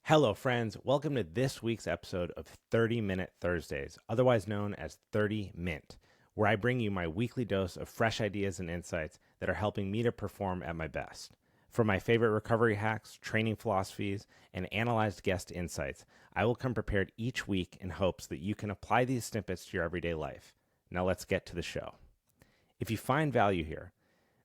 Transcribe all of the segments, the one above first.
Hello, friends. Welcome to this week's episode of 30 Minute Thursdays, otherwise known as 30 Mint, where I bring you my weekly dose of fresh ideas and insights that are helping me to perform at my best. From my favorite recovery hacks, training philosophies, and analyzed guest insights, I will come prepared each week in hopes that you can apply these snippets to your everyday life. Now let's get to the show. If you find value here,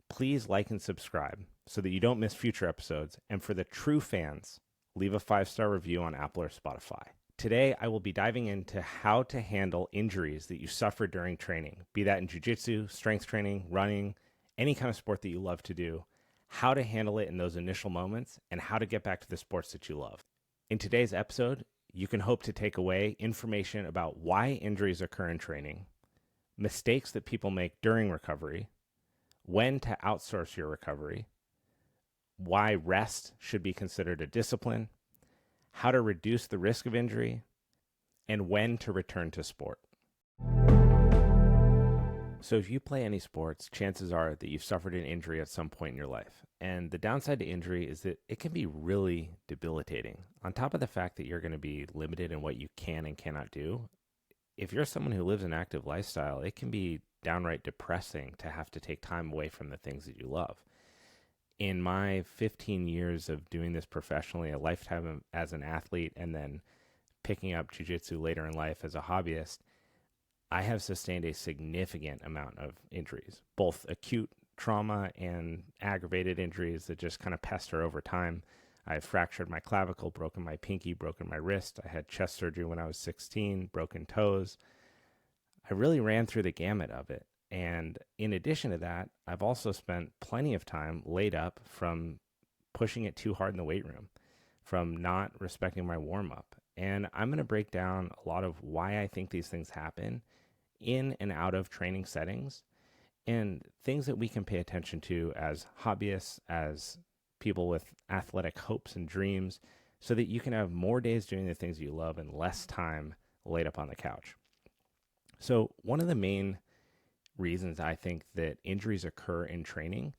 please like and subscribe so that you don't miss future episodes. And for the true fans, leave a 5-star review on Apple or Spotify. Today, I will be diving into how to handle injuries that you suffer during training, be that in jiu-jitsu, strength training, running, any kind of sport that you love to do, how to handle it in those initial moments, and how to get back to the sports that you love. In today's episode, you can hope to take away information about why injuries occur in training, mistakes that people make during recovery, when to outsource your recovery, why rest should be considered a discipline, how to reduce the risk of injury, and when to return to sport. So if you play any sports, chances are that you've suffered an injury at some point in your life. And the downside to injury is that it can be really debilitating. On top of the fact that you're going to be limited in what you can and cannot do, if you're someone who lives an active lifestyle, it can be downright depressing to have to take time away from the things that you love. In my 15 years of doing this professionally, a lifetime as an athlete, and then picking up jiu-jitsu later in life as a hobbyist, I have sustained a significant amount of injuries, both acute trauma and aggravated injuries that just kind of pester over time. I've fractured my clavicle, broken my pinky, broken my wrist. I had chest surgery when I was 16, broken toes. I really ran through the gamut of it. And in addition to that, I've also spent plenty of time laid up from pushing it too hard in the weight room, from not respecting my warm-up. And I'm going to break down a lot of why I think these things happen in and out of training settings, and things that we can pay attention to as hobbyists, as people with athletic hopes and dreams, so that you can have more days doing the things you love and less time laid up on the couch. So one of the main reasons I think that injuries occur in training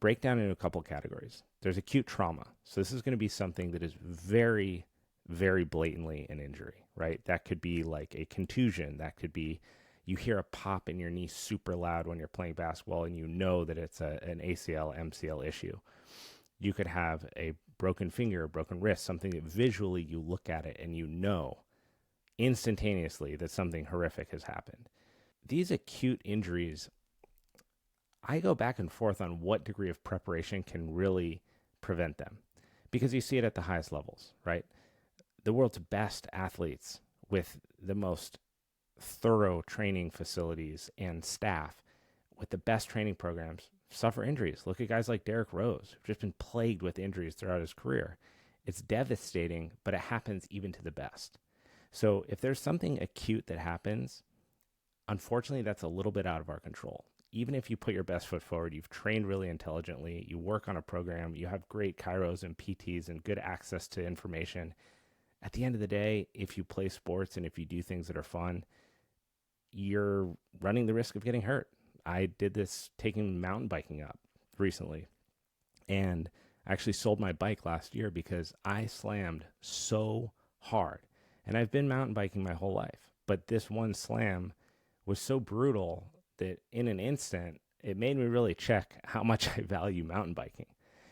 break down into a couple categories. There's acute trauma. So this is going to be something that is very, very blatantly an injury, right? That could be like a contusion. That could be you hear a pop in your knee super loud when you're playing basketball and you know that it's an ACL, MCL issue. You could have a broken finger, a broken wrist, something that visually you look at it and you know instantaneously that something horrific has happened. These acute injuries, I go back and forth on what degree of preparation can really prevent them, because you see it at the highest levels, right? The world's best athletes with the most thorough training facilities and staff with the best training programs suffer injuries. Look at guys like Derrick Rose, who've just been plagued with injuries throughout his career. It's devastating, but it happens even to the best. So if there's something acute that happens, unfortunately, that's a little bit out of our control. Even if you put your best foot forward, you've trained really intelligently, you work on a program, you have great chiros and PTs and good access to information. At the end of the day, if you play sports and if you do things that are fun, you're running the risk of getting hurt. I did this taking mountain biking up recently, and I actually sold my bike last year because I slammed so hard. And I've been mountain biking my whole life, but this one slam was so brutal that in an instant, it made me really check how much I value mountain biking.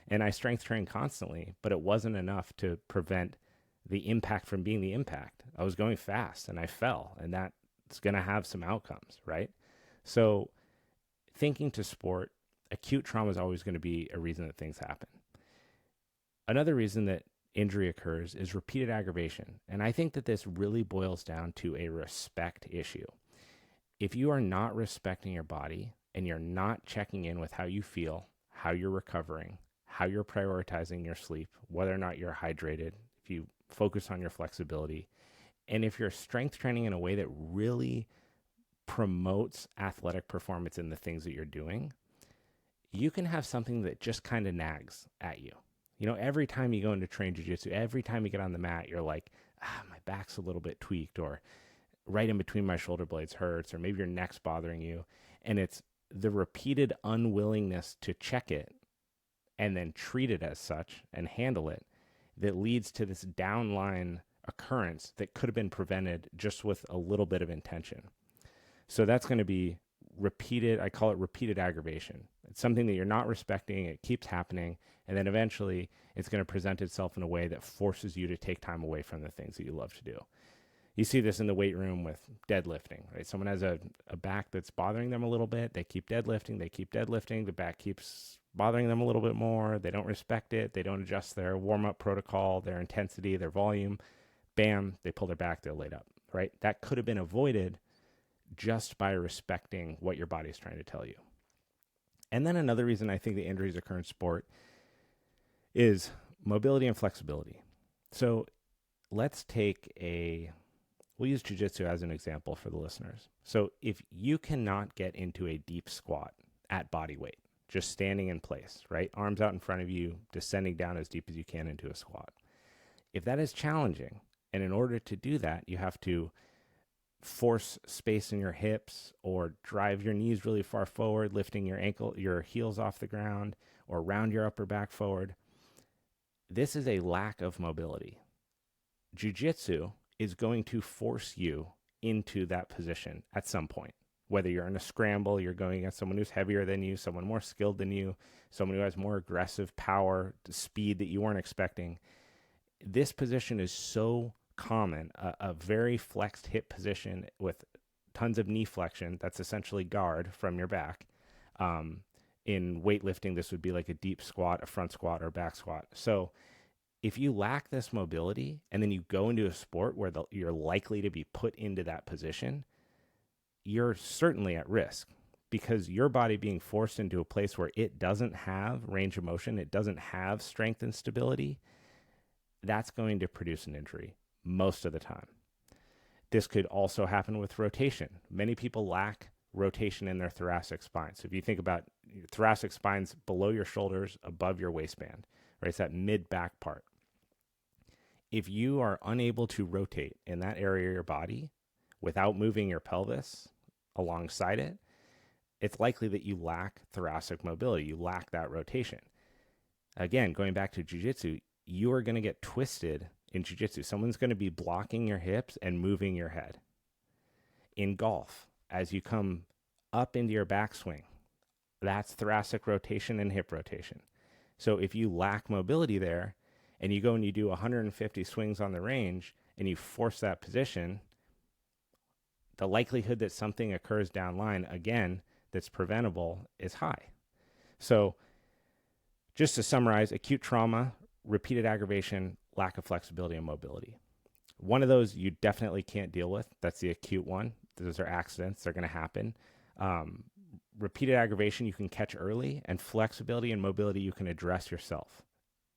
And I strength train constantly, but it wasn't enough to prevent the impact from being the impact. I was going fast and I fell, and that's going to have some outcomes, right? So thinking to sport, acute trauma is always going to be a reason that things happen. Another reason that injury occurs is repeated aggravation. And I think that this really boils down to a respect issue. If you are not respecting your body and you're not checking in with how you feel, how you're recovering, how you're prioritizing your sleep, whether or not you're hydrated, if you focus on your flexibility, and if you're strength training in a way that really promotes athletic performance in the things that you're doing, you can have something that just kind of nags at you. You know, every time you go into train jiu-jitsu, every time you get on the mat, you're like, my back's a little bit tweaked, or right in between my shoulder blades hurts, or maybe your neck's bothering you. And it's the repeated unwillingness to check it and then treat it as such and handle it that leads to this downline occurrence that could have been prevented just with a little bit of intention. So that's going to be repeated. I call it repeated aggravation. It's something that you're not respecting. It keeps happening. And then eventually it's going to present itself in a way that forces you to take time away from the things that you love to do. You see this in the weight room with deadlifting, right? Someone has a back that's bothering them a little bit. They keep deadlifting. The back keeps bothering them a little bit more. They don't respect it. They don't adjust their warm-up protocol, their intensity, their volume. Bam, they pull their back, they're laid up, right? That could have been avoided just by respecting what your body's trying to tell you. And then another reason I think the injuries occur in sport is mobility and flexibility. So let's we'll use jiu-jitsu as an example for the listeners. So if you cannot get into a deep squat at body weight, just standing in place, right? Arms out in front of you, descending down as deep as you can into a squat. If that is challenging, and in order to do that, you have to force space in your hips or drive your knees really far forward, lifting your heels off the ground, or round your upper back forward. This is a lack of mobility. Jiu-jitsu is going to force you into that position at some point. Whether you're in a scramble, you're going against someone who's heavier than you, someone more skilled than you, someone who has more aggressive power, speed that you weren't expecting. This position is so common, a very flexed hip position with tons of knee flexion. That's essentially guard from your back. In weightlifting, this would be like a deep squat, a front squat, or back squat. So if you lack this mobility and then you go into a sport where you're likely to be put into that position, you're certainly at risk, because your body being forced into a place where it doesn't have range of motion, it doesn't have strength and stability, that's going to produce an injury most of the time. This could also happen with rotation. Many people lack rotation in their thoracic spine. So if you think about your thoracic spine's below your shoulders, above your waistband, right? It's that mid-back part. If you are unable to rotate in that area of your body without moving your pelvis alongside it, it's likely that you lack thoracic mobility. You lack that rotation. Again, going back to jiu-jitsu, you are going to get twisted in jiu-jitsu. Someone's going to be blocking your hips and moving your head. In golf, as you come up into your backswing, that's thoracic rotation and hip rotation. So if you lack mobility there and you go and you do 150 swings on the range and you force that position, the likelihood that something occurs down line, again, that's preventable is high. So just to summarize, acute trauma, repeated aggravation, lack of flexibility and mobility. One of those you definitely can't deal with. That's the acute one. Those are accidents. They're going to happen. Repeated aggravation you can catch early, and flexibility and mobility you can address yourself.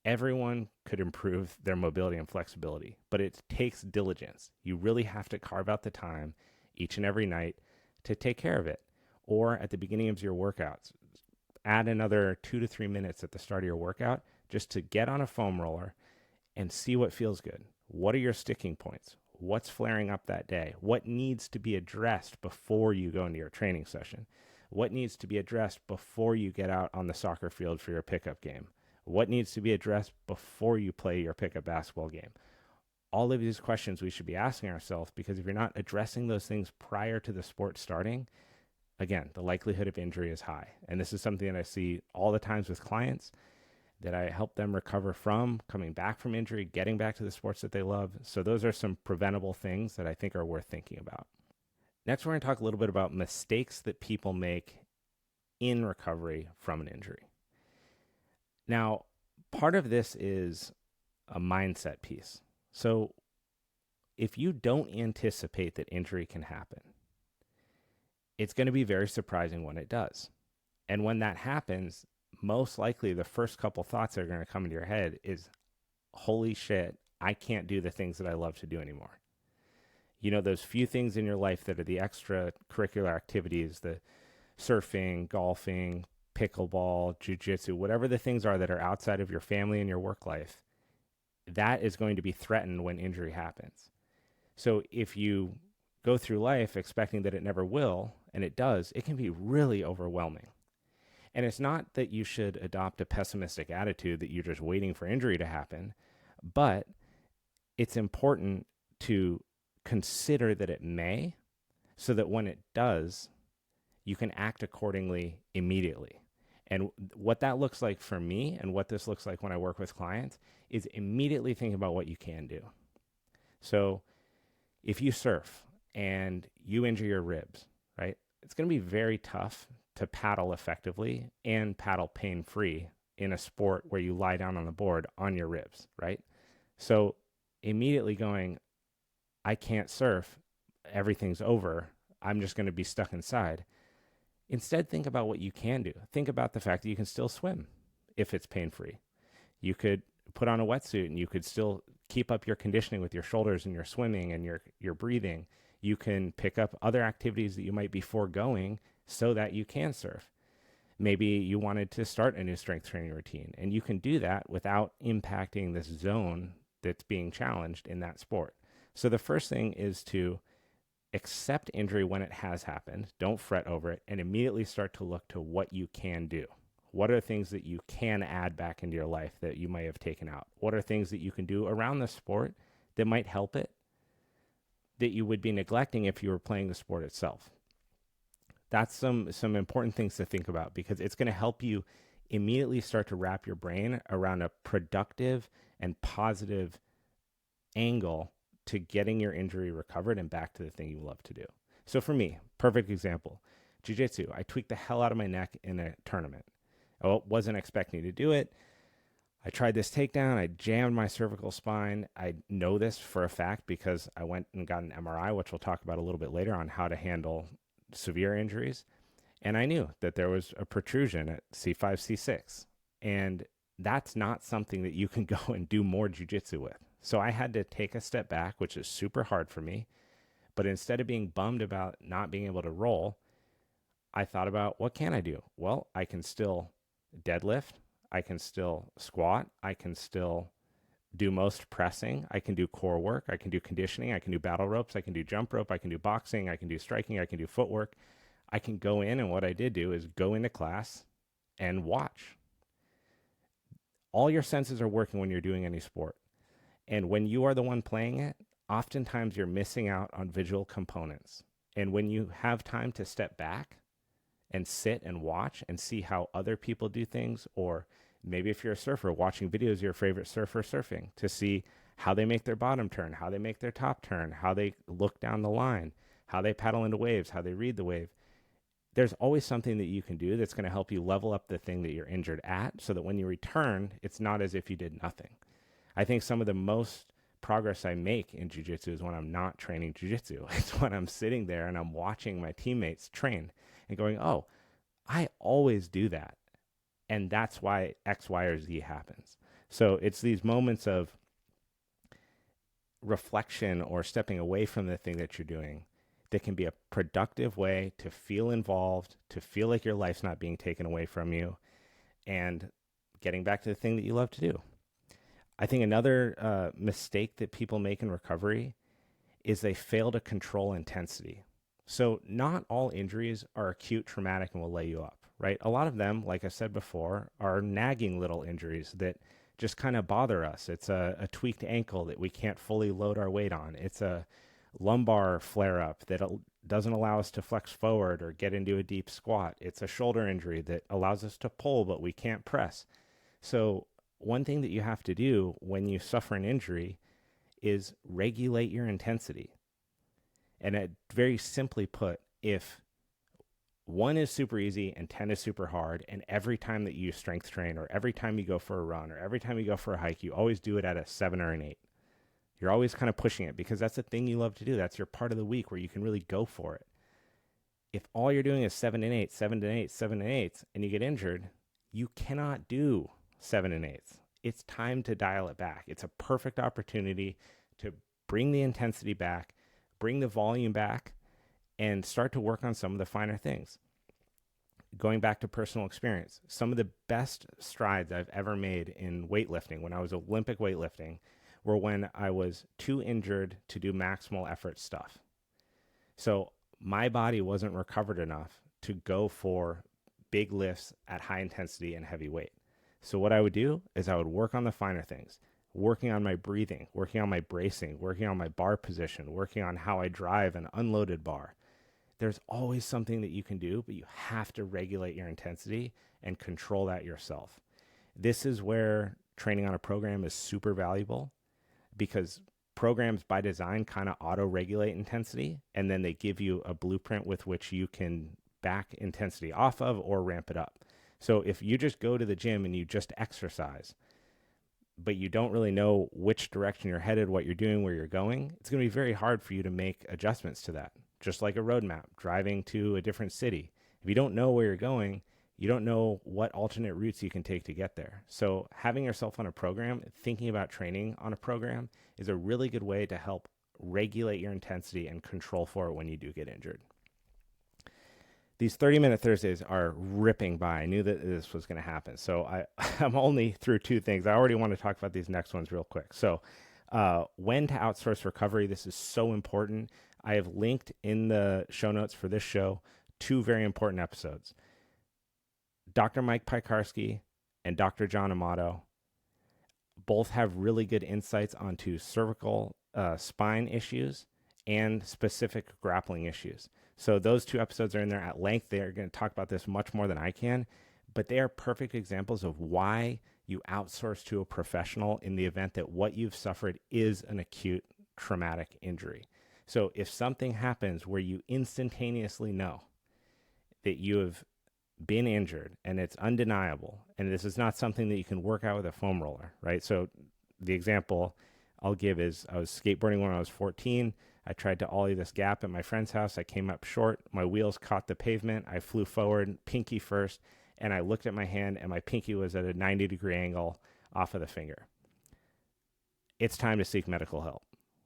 Everyone could improve their mobility and flexibility, but it takes diligence. You really have to carve out the time each and every night to take care of it. Or at the beginning of your workouts, add another 2 to 3 minutes at the start of your workout just to get on a foam roller and see what feels good. What are your sticking points? What's flaring up that day? What needs to be addressed before you go into your training session? What needs to be addressed before you get out on the soccer field for your pickup game? What needs to be addressed before you play your pickup basketball game? All of these questions we should be asking ourselves, because if you're not addressing those things prior to the sport starting, again, the likelihood of injury is high. And this is something that I see all the times with clients that I help them recover from, coming back from injury, getting back to the sports that they love. So those are some preventable things that I think are worth thinking about. Next, we're going to talk a little bit about mistakes that people make in recovery from an injury. Now, part of this is a mindset piece. So if you don't anticipate that injury can happen, it's going to be very surprising when it does. And when that happens, most likely the first couple thoughts that are going to come into your head is, holy shit, I can't do the things that I love to do anymore. You know, those few things in your life that are the extracurricular activities, the surfing, golfing, pickleball, jiu-jitsu, whatever the things are that are outside of your family and your work life, that is going to be threatened when injury happens. So if you go through life expecting that it never will, and it does, it can be really overwhelming. And it's not that you should adopt a pessimistic attitude that you're just waiting for injury to happen, But it's important to consider that it may, so that when it does, you can act accordingly immediately. And what that looks like for me, and what this looks like when I work with clients, is immediately think about what you can do. So if you surf and you injure your ribs, right, it's going to be very tough to paddle effectively and paddle pain free in a sport where you lie down on the board on your ribs, right? So immediately going, I can't surf, everything's over, I'm just going to be stuck inside. Instead, think about what you can do. Think about the fact that you can still swim if it's pain free. You could put on a wetsuit and you could still keep up your conditioning with your shoulders and your swimming and your breathing. You can pick up other activities that you might be foregoing so that you can surf. Maybe you wanted to start a new strength training routine, and you can do that without impacting this zone that's being challenged in that sport. So the first thing is to accept injury when it has happened. Don't fret over it, and immediately start to look to what you can do. What are things that you can add back into your life that you might have taken out? What are things that you can do around the sport that might help it, that you would be neglecting if you were playing the sport itself? That's some important things to think about, because it's going to help you immediately start to wrap your brain around a productive and positive angle to getting your injury recovered and back to the thing you love to do. So for me, perfect example, jiu-jitsu. I tweaked the hell out of my neck in a tournament. I wasn't expecting to do it. I tried this takedown. I jammed my cervical spine. I know this for a fact because I went and got an MRI, which we'll talk about a little bit later on how to handle severe injuries. And I knew that there was a protrusion at C5, C6. And that's not something that you can go and do more jiu-jitsu with. So I had to take a step back, which is super hard for me. But instead of being bummed about not being able to roll, I thought about, what can I do? Well, I can still deadlift. I can still squat. I can still do most pressing. I can do core work. I can do conditioning. I can do battle ropes. I can do jump rope. I can do boxing. I can do striking. I can do footwork. I can go in, and what I did do is go into class and watch. All your senses are working when you're doing any sport. And when you are the one playing it, oftentimes you're missing out on visual components. And when you have time to step back and sit and watch and see how other people do things, or maybe if you're a surfer, watching videos of your favorite surfer surfing to see how they make their bottom turn, how they make their top turn, how they look down the line, how they paddle into waves, how they read the wave. There's always something that you can do that's going to help you level up the thing that you're injured at, so that when you return, it's not as if you did nothing. I think some of the most progress I make in jiu-jitsu is when I'm not training jiu-jitsu. It's when I'm sitting there and I'm watching my teammates train and going, oh, I always do that. And that's why X, Y, or Z happens. So it's these moments of reflection or stepping away from the thing that you're doing that can be a productive way to feel involved, to feel like your life's not being taken away from you, and getting back to the thing that you love to do. I think another mistake that people make in recovery is they fail to control intensity. So not all injuries are acute, traumatic, and will lay you up, right? A lot of them, like I said before, are nagging little injuries that just kind of bother us. It's a tweaked ankle that we can't fully load our weight on. It's a lumbar flare-up that doesn't allow us to flex forward or get into a deep squat. It's a shoulder injury that allows us to pull, but we can't press. So one thing that you have to do when you suffer an injury is regulate your intensity. And very simply put, if 1 is super easy and 10 is super hard, and every time that you strength train or every time you go for a run or every time you go for a hike, you always do it at a 7 or an 8. You're always kind of pushing it because that's the thing you love to do. That's your part of the week where you can really go for it. If all you're doing is 7 and 8, 7 and 8, 7 and 8, and you get injured, you cannot do 7 and 8. It's time to dial it back. It's a perfect opportunity to bring the intensity back, bring the volume back, and start to work on some of the finer things. Going back to personal experience, some of the best strides I've ever made in weightlifting, when I was Olympic weightlifting, were when I was too injured to do maximal effort stuff. So my body wasn't recovered enough to go for big lifts at high intensity and heavy weight. So what I would do is I would work on the finer things. working on my breathing, working on my bracing, working on my bar position, working on how I drive an unloaded bar. There's always something that you can do, but you have to regulate your intensity and control that yourself. This is where training on a program is super valuable, because programs by design kind of auto-regulate intensity, and then they give you a blueprint with which you can back intensity off of or ramp it up. So if you just go to the gym and you just exercise, but you don't really know which direction you're headed, what you're doing, where you're going, it's going to be very hard for you to make adjustments to that. Just like a roadmap, driving to a different city. If you don't know where you're going, you don't know what alternate routes you can take to get there. So having yourself on a program, thinking about training on a program, is a really good way to help regulate your intensity and control for it when you do get injured. These 30-minute Thursdays are ripping by. I knew that this was going to happen. So I'm only through two things. I already want to talk about these next ones real quick. So when to outsource recovery, this is so important. I have linked in the show notes for this show 2 very important episodes. Dr. Mike Piekarski and Dr. John Amato both have really good insights onto cervical spine issues and specific grappling issues. So those 2 episodes are in there at length. They're going to talk about this much more than I can, but they are perfect examples of why you outsource to a professional in the event that what you've suffered is an acute traumatic injury. So if something happens where you instantaneously know that you have been injured and it's undeniable, and this is not something that you can work out with a foam roller, right? So the example I'll give is I was skateboarding when I was 14. I tried to ollie this gap at my friend's house. I came up short. My wheels caught the pavement. I flew forward, pinky first, and I looked at my hand, and my pinky was at a 90-degree angle off of the finger. It's time to seek medical help,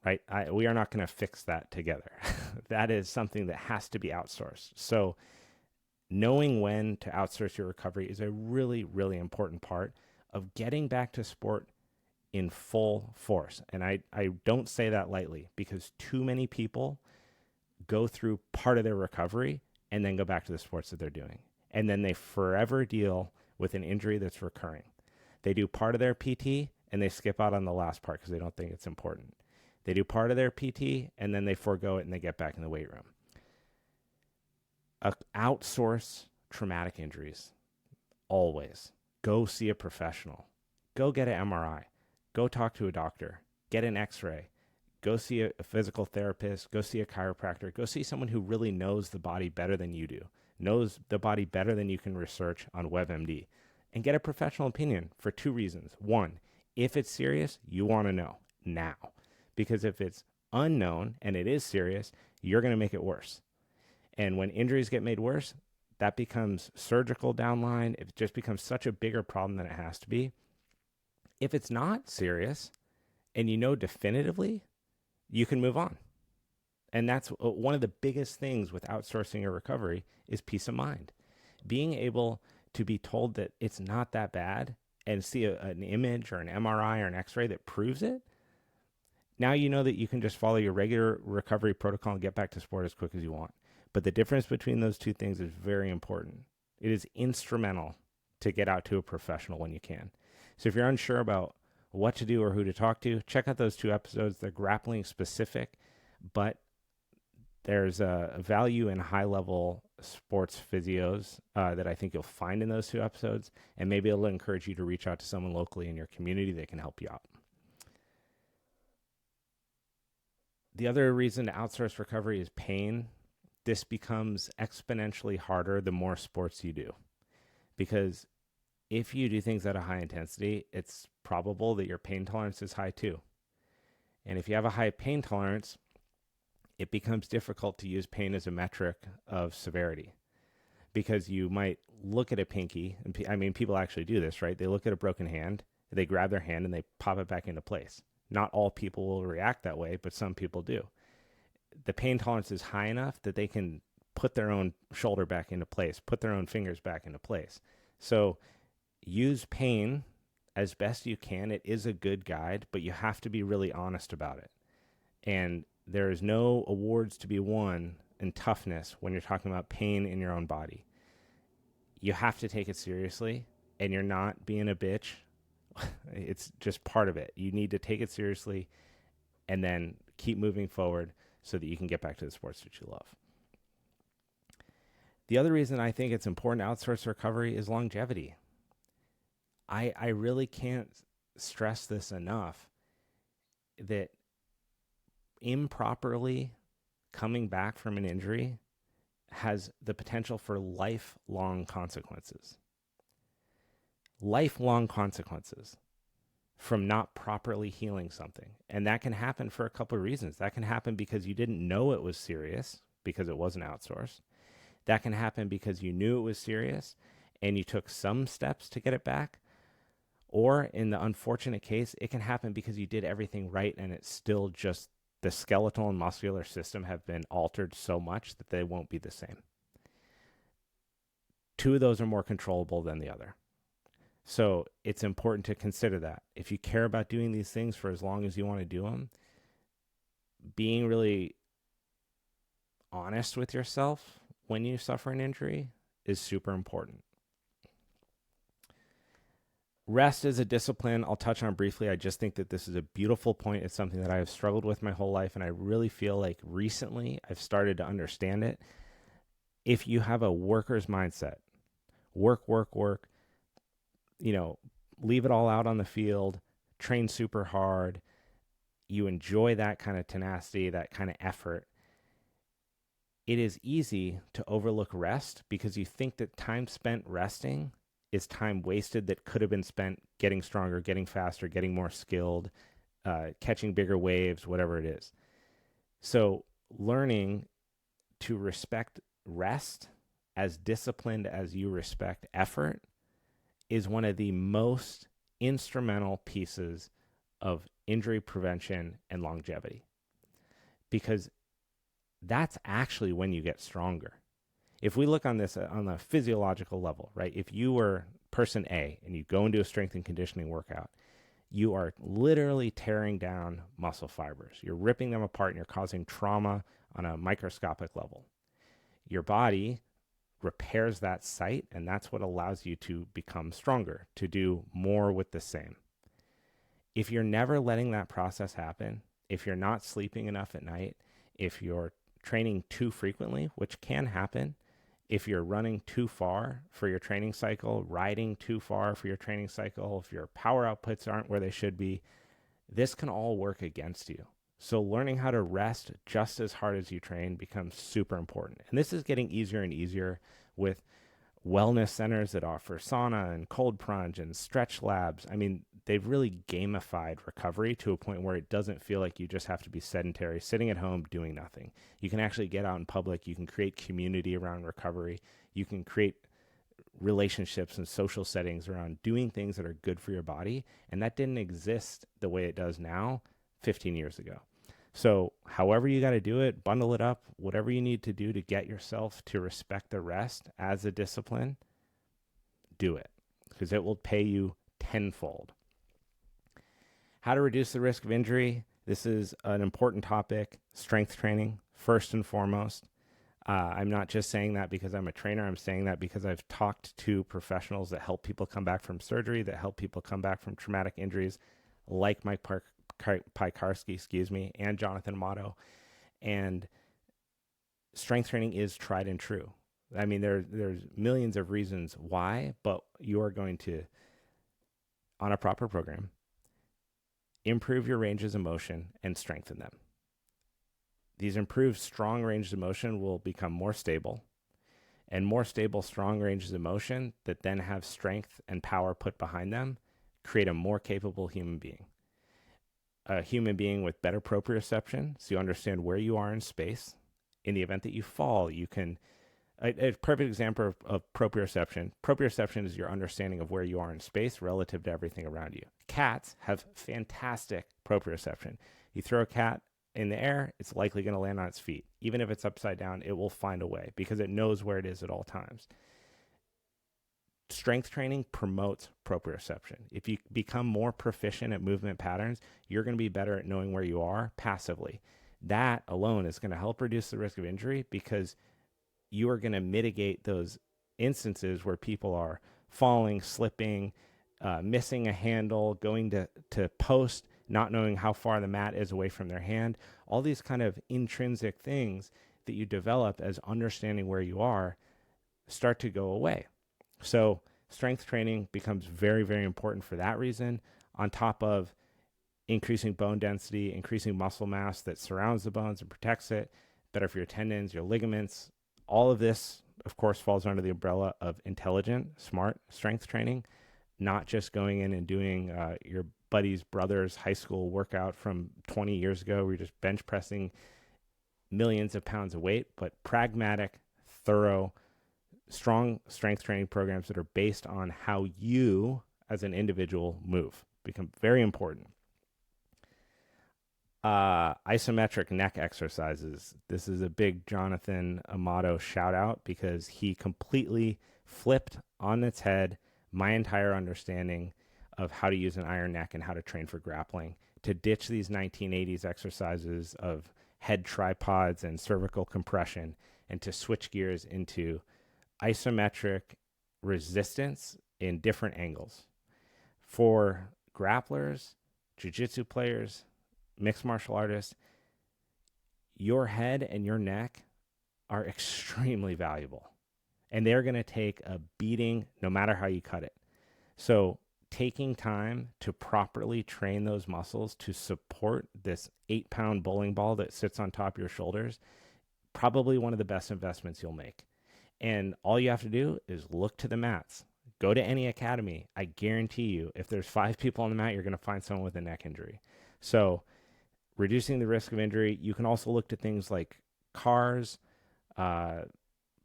right? We are not going to fix that together. That is something that has to be outsourced. So knowing when to outsource your recovery is a really, really important part of getting back to sport in full force. And I don't say that lightly, because too many people go through part of their recovery and then go back to the sports that they're doing. And then they forever deal with an injury that's recurring. They do part of their PT and they skip out on the last part because they don't think it's important. They do part of their PT and then they forego it and they get back in the weight room. Outsource traumatic injuries. Always. Go see a professional. Go get an MRI. Go talk to a doctor. Get an x-ray. Go see a physical therapist. Go see a chiropractor. Go see someone who really knows the body better than you do. Knows the body better than you can research on WebMD. And get a professional opinion for 2 reasons. 1, if it's serious, you want to know now. Because if it's unknown and it is serious, you're going to make it worse. And when injuries get made worse, that becomes surgical downline. It just becomes such a bigger problem than it has to be. If it's not serious and you know definitively, you can move on. And that's one of the biggest things with outsourcing a recovery is peace of mind. Being able to be told that it's not that bad and see an image or an MRI or an x-ray that proves it. Now you know that you can just follow your regular recovery protocol and get back to sport as quick as you want. But the difference between those 2 things is very important. It is instrumental to get out to a professional when you can. So if you're unsure about what to do or who to talk to, check out those 2 episodes. They're grappling specific, but there's a value in high-level sports physios that I think you'll find in those 2 episodes, and maybe it'll encourage you to reach out to someone locally in your community that can help you out. The other reason to outsource recovery is pain. This becomes exponentially harder the more sports you do, because if you do things at a high intensity, it's probable that your pain tolerance is high too. And if you have a high pain tolerance, it becomes difficult to use pain as a metric of severity, because you might look at a pinky, and I mean, people actually do this, right? They look at a broken hand, they grab their hand and they pop it back into place. Not all people will react that way, but some people do. The pain tolerance is high enough that they can put their own shoulder back into place, put their own fingers back into place. So use pain as best you can. It is a good guide, but you have to be really honest about it. And there is no awards to be won in toughness when you're talking about pain in your own body. You have to take it seriously, and you're not being a bitch It's just part of it. You need to take it seriously and then keep moving forward so that you can get back to the sports that you love. The other reason I think it's important to outsource recovery is longevity. I really can't stress this enough that improperly coming back from an injury has the potential for lifelong consequences. Lifelong consequences from not properly healing something. And that can happen for a couple of reasons. That can happen because you didn't know it was serious because it wasn't outsourced. That can happen because you knew it was serious and you took some steps to get it back. Or in the unfortunate case, it can happen because you did everything right and it's still just the skeletal and muscular system have been altered so much that they won't be the same. Two of those are more controllable than the other. So it's important to consider that. If you care about doing these things for as long as you want to do them, being really honest with yourself when you suffer an injury is super important. Rest is a discipline I'll touch on briefly. I just think that this is a beautiful point. It's something that I have struggled with my whole life, and I really feel like recently I've started to understand it. If you have a worker's mindset, work, leave it all out on the field, train super hard, you enjoy that kind of tenacity, that kind of effort, it is easy to overlook rest because you think that time spent resting is time wasted that could have been spent getting stronger, getting faster, getting more skilled, catching bigger waves, whatever it is. So learning to respect rest as disciplined as you respect effort is one of the most instrumental pieces of injury prevention and longevity, because that's actually when you get stronger. If we look on this on a physiological level, right? If you were person A and you go into a strength and conditioning workout, you are literally tearing down muscle fibers. You're ripping them apart and you're causing trauma on a microscopic level. Your body repairs that site, and that's what allows you to become stronger, to do more with the same. If you're never letting that process happen, if you're not sleeping enough at night, if you're training too frequently, which can happen, if you're running too far for your training cycle, riding too far for your training cycle, if your power outputs aren't where they should be, this can all work against you. So learning how to rest just as hard as you train becomes super important. And this is getting easier and easier with wellness centers that offer sauna and cold plunge and stretch labs. I mean, they've really gamified recovery to a point where it doesn't feel like you just have to be sedentary, sitting at home, doing nothing. You can actually get out in public. You can create community around recovery. You can create relationships and social settings around doing things that are good for your body. And that didn't exist the way it does now 15 years ago. So however you got to do it, bundle it up, whatever you need to do to get yourself to respect the rest as a discipline, do it, because it will pay you tenfold. How to reduce the risk of injury. This is an important topic. Strength training, first and foremost. I'm not just saying that because I'm a trainer. I'm saying that because I've talked to professionals that help people come back from surgery, that help people come back from traumatic injuries, like Mike Piekarski, and Jonathan Amato. And strength training is tried and true. I mean, there's millions of reasons why, but you are going to, on a proper program, improve your ranges of motion and strengthen them. These improved strong ranges of motion will become more stable, and more stable, strong ranges of motion that then have strength and power put behind them create a more capable human being. A human being with better proprioception, so you understand where you are in space. In the event that you fall, you can... A perfect example of proprioception. Proprioception is your understanding of where you are in space relative to everything around you. Cats have fantastic proprioception. You throw a cat in the air, it's likely going to land on its feet. Even if it's upside down, it will find a way because it knows where it is at all times. Strength training promotes proprioception. If you become more proficient at movement patterns, you're going to be better at knowing where you are passively. That alone is going to help reduce the risk of injury because you are going to mitigate those instances where people are falling, slipping, missing a handle, going to post, not knowing how far the mat is away from their hand, all these kind of intrinsic things that you develop as understanding where you are start to go away. So strength training becomes very, very important for that reason, on top of increasing bone density, increasing muscle mass that surrounds the bones and protects it, better for your tendons, your ligaments. All of this, of course, falls under the umbrella of intelligent, smart strength training, not just going in and doing your buddy's brother's high school workout from 20 years ago where you're just bench pressing millions of pounds of weight, but pragmatic, thorough, strong strength training programs that are based on how you as an individual move become very important. Isometric neck exercises. This is a big Jonathan Amato shout out because he completely flipped on its head my entire understanding of how to use an iron neck and how to train for grappling, to ditch these 1980s exercises of head tripods and cervical compression and to switch gears into isometric resistance in different angles. For grapplers, jiu-jitsu players, mixed martial artists, your head and your neck are extremely valuable, and they're going to take a beating no matter how you cut it. So taking time to properly train those muscles to support this 8-pound bowling ball that sits on top of your shoulders, probably one of the best investments you'll make. And all you have to do is look to the mats. Go to any academy. I guarantee you, if there's 5 people on the mat, you're going to find someone with a neck injury. So reducing the risk of injury, you can also look to things like CARs,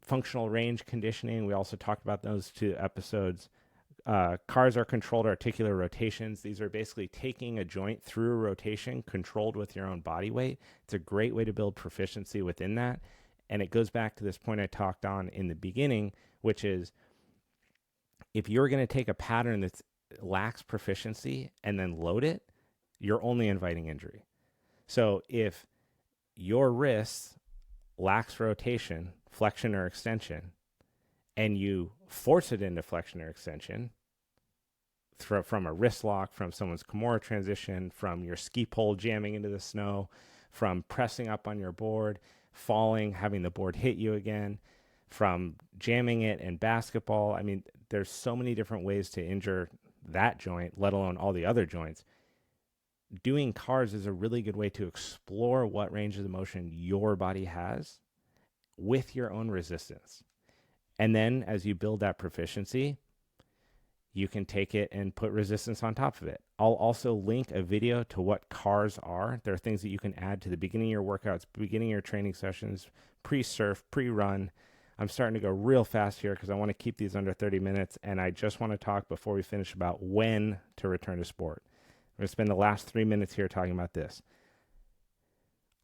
functional range conditioning. We also talked about those 2 episodes. CARs are controlled articular rotations. These are basically taking a joint through a rotation controlled with your own body weight. It's a great way to build proficiency within that. And it goes back to this point I talked on in the beginning, which is if you're going to take a pattern that lacks proficiency and then load it, you're only inviting injury. So if your wrist lacks rotation, flexion or extension, and you force it into flexion or extension from a wrist lock, from someone's Kimura transition, from your ski pole jamming into the snow, from pressing up on your board, falling, having the board hit you again, from jamming it in basketball. I mean, there's so many different ways to injure that joint, let alone all the other joints. Doing CARs is a really good way to explore what ranges of motion your body has with your own resistance. And then as you build that proficiency, you can take it and put resistance on top of it. I'll also link a video to what CARs are. There are things that you can add to the beginning of your workouts, beginning of your training sessions, pre-surf, pre-run. I'm starting to go real fast here because I want to keep these under 30 minutes, and I just want to talk before we finish about when to return to sport. I'm going to spend the last 3 minutes here talking about this.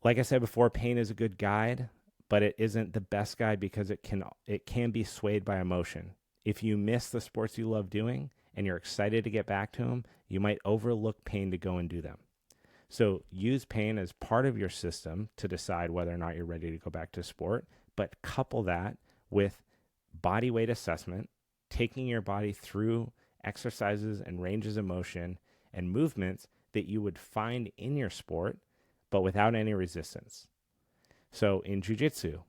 Like I said before, pain is a good guide, but it isn't the best guide because it can be swayed by emotion. If you miss the sports you love doing and you're excited to get back to them, you might overlook pain to go and do them. So use pain as part of your system to decide whether or not you're ready to go back to sport, but couple that with body weight assessment, taking your body through exercises and ranges of motion and movements that you would find in your sport, but without any resistance. So in jiu-jitsu,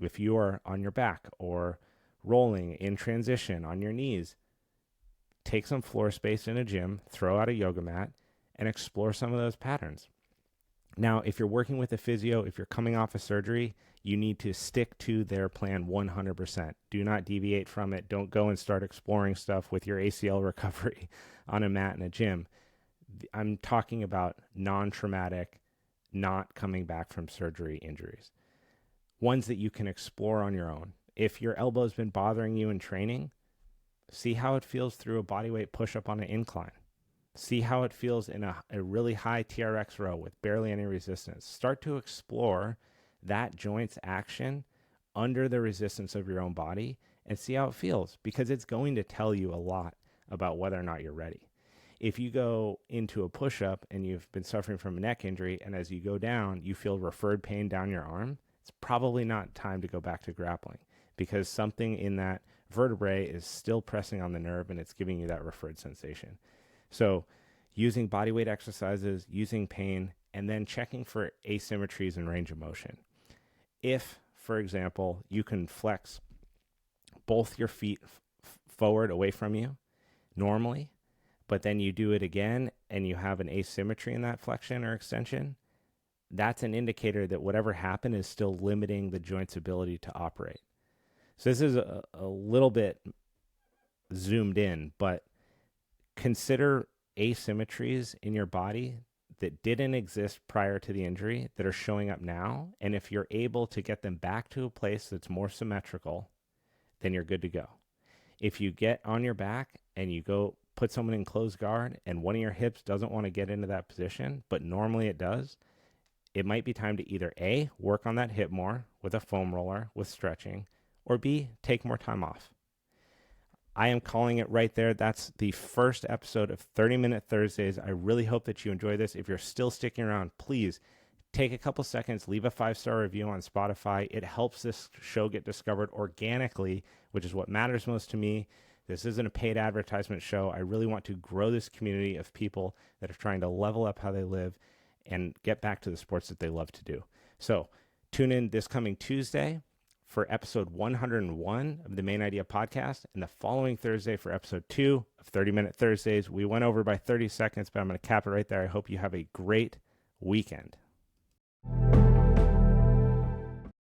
if you are on your back or rolling in transition on your knees, take some floor space in a gym, throw out a yoga mat, and explore some of those patterns. Now, if you're working with a physio, if you're coming off a surgery, you need to stick to their plan 100%. Do not deviate from it. Don't go and start exploring stuff with your ACL recovery on a mat in a gym. I'm talking about non-traumatic, not coming back from surgery injuries. Ones that you can explore on your own. If your elbow's been bothering you in training, see how it feels through a bodyweight push-up on an incline. See how it feels in a really high TRX row with barely any resistance. Start to explore that joint's action under the resistance of your own body and see how it feels, because it's going to tell you a lot about whether or not you're ready. If you go into a push-up and you've been suffering from a neck injury, and as you go down, you feel referred pain down your arm, it's probably not time to go back to grappling, because something in that vertebrae is still pressing on the nerve and it's giving you that referred sensation. So using body weight exercises, using pain, and then checking for asymmetries in range of motion. If, for example, you can flex both your feet forward away from you normally, but then you do it again and you have an asymmetry in that flexion or extension, that's an indicator that whatever happened is still limiting the joint's ability to operate. So this is a little bit zoomed in, but consider asymmetries in your body that didn't exist prior to the injury that are showing up now. And if you're able to get them back to a place that's more symmetrical, then you're good to go. If you get on your back and you go put someone in closed guard and one of your hips doesn't want to get into that position, but normally it does, it might be time to either A, work on that hip more with a foam roller, with stretching, or B, take more time off. I am calling it right there. That's the first episode of 30-Minute Thursdays. I really hope that you enjoy this. If you're still sticking around, please take a couple seconds, leave a 5-star review on Spotify. It helps this show get discovered organically, which is what matters most to me. This isn't a paid advertisement show. I really want to grow this community of people that are trying to level up how they live and get back to the sports that they love to do. So tune in this coming Tuesday for episode 101 of the Main Idea podcast, and the following Thursday for episode 2 of 30-Minute Thursdays. We went over by 30 seconds, but I'm going to cap it right there. I hope you have a great weekend.